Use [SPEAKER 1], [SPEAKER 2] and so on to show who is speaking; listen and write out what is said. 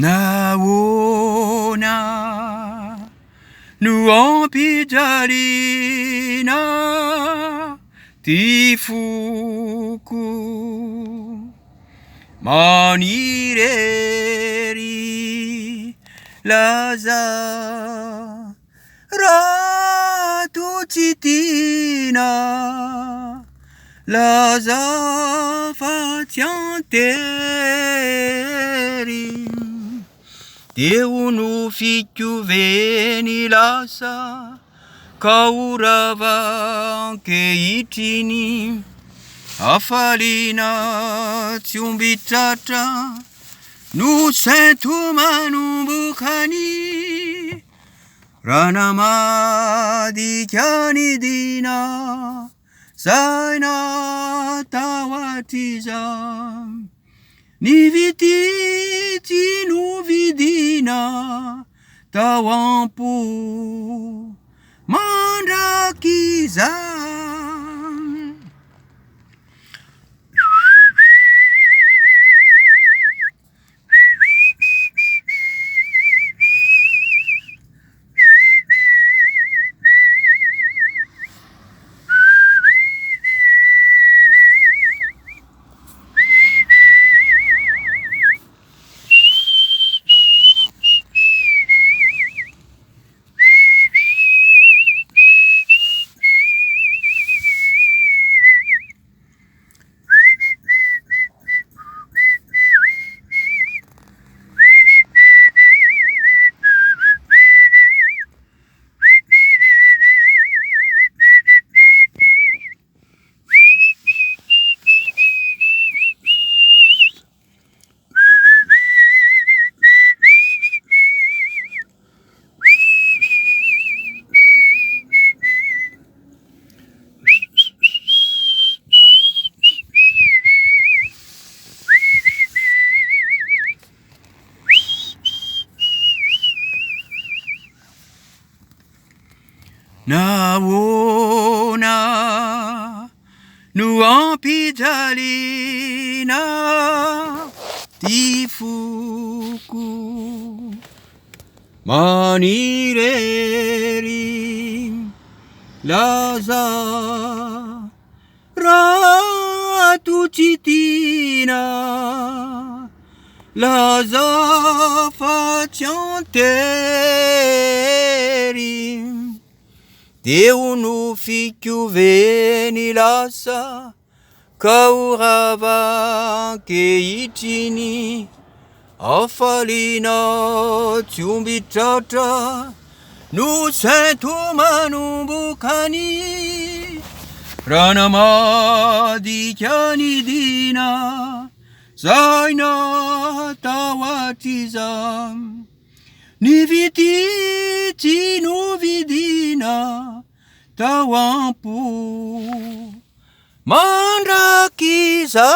[SPEAKER 1] naona nuompijalina tifuku manireri laza ratucitina laza fatianteri Deus no fico veni lasa kaurava ke itini afalina tsumbitata nu sentuma nu bukani ranamadi kyani dina zaina tawatiza niviti nu vidina tawampu mandakiza naona nuompijalina tifuku manireri laza ratucitina laza fatianteri Deus no fico veni lasa kaurava ke itini afalina tsumbitata nu sentuma nu bukani ranamadi kyani dina zaina tawatiza niviti nu vidina tawampu mandakiza